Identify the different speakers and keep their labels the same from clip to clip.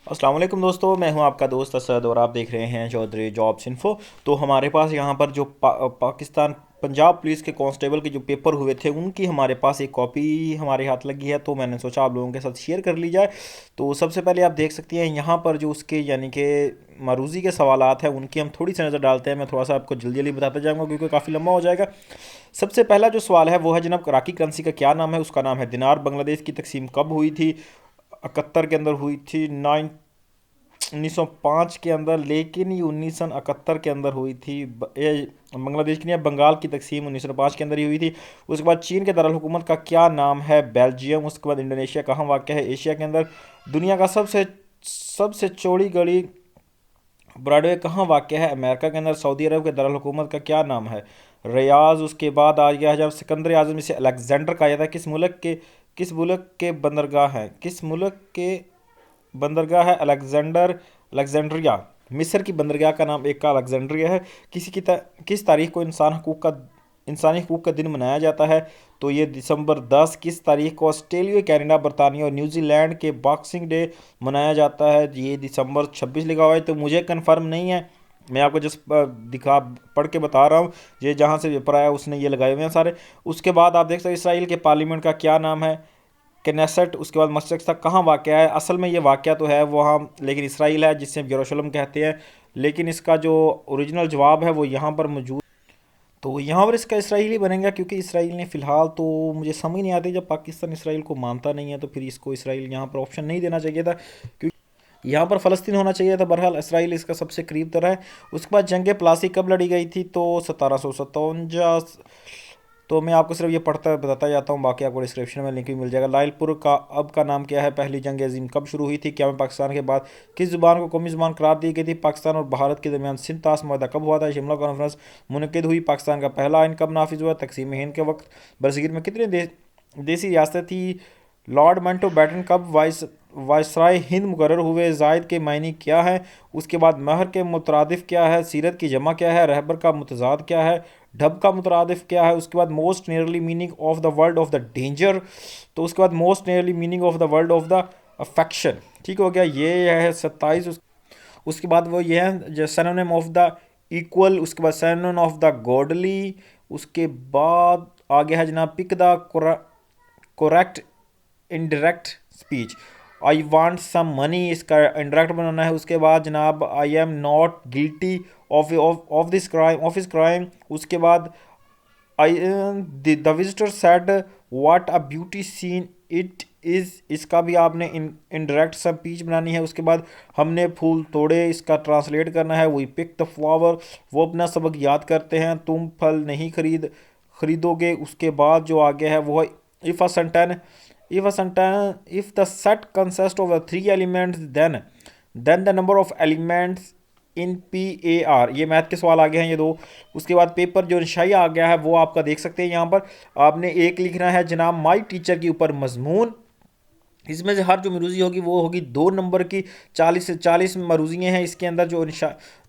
Speaker 1: अस्सलाम वालेकुम दोस्तों, मैं हूं आपका दोस्त असद और आप देख रहे हैं चौधरी जॉब्स इन्फो। तो हमारे पास यहां पर जो पाकिस्तान पंजाब पुलिस के कांस्टेबल के जो पेपर हुए थे उनकी हमारे पास एक कॉपी हमारे हाथ लगी है, तो मैंने सोचा आप लोगों के साथ शेयर कर ली जाए। तो सबसे पहले आप देख सकते हैं यहाँ पर जो उसके यानी कि मरूज़ी के सवालात हैं उनकी हम थोड़ी सी नज़र डालते हैं। मैं थोड़ा सा आपको जल्दी जल्दी बताता जाऊँगा क्योंकि काफ़ी लंबा हो जाएगा। सबसे पहला जो सवाल है वो है, जनाब कराची करेंसी का क्या नाम है? उसका नाम है दिनार। बांग्लादेश की तकसीम कब हुई थी? 71 के अंदर हुई थी, 1905 के अंदर, लेकिन ये 1971 के अंदर हुई थी। ये बांग्लादेश की नहीं, बंगाल की तकसीम 1905 के अंदर ही हुई थी। उसके बाद चीन के दारुल हुकूमत का क्या नाम है? बेल्जियम। उसके बाद इंडोनेशिया कहाँ वाक़ है? एशिया के अंदर। दुनिया का सबसे सबसे चौड़ी गली ब्रॉडवे कहाँ वाक़ है? अमेरिका के अंदर। सऊदी अरब के दारुल हुकूमत का क्या नाम है? रियाज। उसके बाद आ गया जब सिकंदर आज़म इसे अलेक्जेंडर कहा जाता है, किस मुल्क के बंदरगाह हैं? किस मुल्क के बंदरगाह है अलेक्जेंडर? अलेक्जेंड्रिया। मिस्र की बंदरगाह का नाम एक का अलेक्जेंड्रिया है। किस तारीख को इंसानी हकूक़ का दिन मनाया जाता है? तो ये दिसंबर 10। किस तारीख को ऑस्ट्रेलिया, कनाडा, बरतानिया और न्यूजीलैंड के बॉक्सिंग डे मनाया जाता है? ये दिसंबर 26 लिखा हुआ है, तो मुझे कन्फर्म नहीं है। मैं आपको जस्ट दिखा पढ़ के बता रहा हूँ। ये जहाँ से पेपर आया उसने ये लगाए हुए हैं सारे। उसके बाद आप देख सकते हैं इसराइल के पार्लियामेंट का क्या नाम है? कैनेसेट। उसके बाद मस्जिद तक कहाँ वाक़या है? असल में ये वाक़या तो है वहाँ, लेकिन इसराइल है जिसे यरूशलेम कहते हैं, लेकिन इसका जो ओरिजिनल जवाब है वो यहाँ पर मौजूद। तो यहाँ पर इसका इसराइली बनेगा क्योंकि इसराइल ने फ़िलहाल तो मुझे समझ नहीं आती, जब पाकिस्तान इसराइल को मानता नहीं है तो फिर इसको इसराइल यहाँ पर ऑप्शन नहीं देना चाहिए था, क्योंकि यहाँ पर फ़लस्तीन होना चाहिए था। बहरहाल इसराइल इसका सबसे करीब तरह है। उसके बाद जंग प्लासी कब लड़ी गई थी? तो 1757। तो मैं आपको सिर्फ ये पढ़ता बताता जाता हूँ, बाकी आपको डिस्क्रिप्शन में लिंक भी मिल जाएगा। लाइलपुर का अब का नाम क्या है? पहली जंग अजीम कब शुरू हुई थी? क्या में पाकिस्तान के बाद किस ज़ुबान को कौमी ज़ुबान करार दी गई थी? पाकिस्तान और भारत के दरमियान सिंध ताश मुआहदा कब हुआ था? शिमला कॉन्फ्रेंस मुनक़िद हुई? पाकिस्तान का पहला आइन कब नाफिज हुआ? तकसीम हिंद के वक्त बरसीर में कितने देसी रियासतें थी? लॉर्ड मंटो बैटन कब वायसराय हिंद मुकर्रर हुए? जायद के मायने क्या है? उसके बाद महर के मुतरादिफ क्या है? सीरत की जमा क्या है? रहबर का मुतजाद क्या है? ढब का मुतरादिफ क्या है? उसके बाद most nearly meaning of the world of the danger. तो उसके बाद most nearly meaning of the world of the affection. ठीक हो गया, ये है 27। उसके बाद वो ये है जो सैनोनिम ऑफ द इक्वल। उसके बाद सैनोनिम ऑफ द गॉडली। उसके बाद आगे है जनाब pick the correct indirect speech. I want some money, इसका इंडायरेक्ट बनाना है। उसके बाद जनाब I am not guilty of this crime of is crime. उसके बाद I the visitor said what a beauty scene it is, इसका भी आपने इनडायरेक्ट स्पीच बनानी है। उसके बाद हमने फूल तोड़े, इसका ट्रांसलेट करना है। वी पिक द फ्लावर, वो अपना सबक याद करते हैं। तुम फल नहीं खरीदोगे। उसके बाद जो आगे है वो है if a sentence if the set consists of the three elements, then the number of elements in PAR। ये मैथ के सवाल आ गए हैं ये दो। उसके बाद पेपर जो इंशाई आ गया है वो आपका देख सकते हैं यहाँ पर। आपने एक लिखना है जनाब माई टीचर के ऊपर मजमून। इसमें से हर जो मरूजी होगी वो होगी 2 नंबर की। 40 मरूजियाँ हैं इसके अंदर।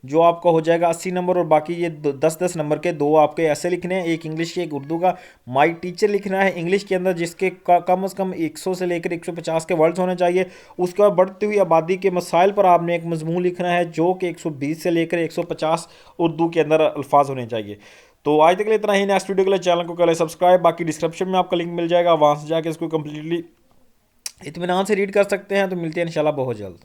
Speaker 1: जो आपका हो जाएगा 80 नंबर, और बाकी ये 10-10 नंबर के दो आपके ऐसे लिखने हैं, एक इंग्लिश के एक उर्दू का। माई टीचर लिखना है इंग्लिश के अंदर, जिसके कम से कम 100 से लेकर 150 के वर्ड्स होने चाहिए। उसके बाद बढ़ती हुई आबादी के मसाइल पर आपने एक मजमून लिखना है जो कि 120 से लेकर 150 उर्दू के अंदर अल्फाज होने चाहिए। तो आज तक के लिए इतना ही। नेक्स्ट वीडियो के लिए चैनल को करें सब्सक्राइब। बाकी डिस्क्रिप्शन में आपका लिंक मिल जाएगा, वहाँ से जाके इसको कम्प्लीटली इत्मीनान से रीड कर सकते हैं। तो मिलते हैं इंशाल्लाह बहुत जल्द।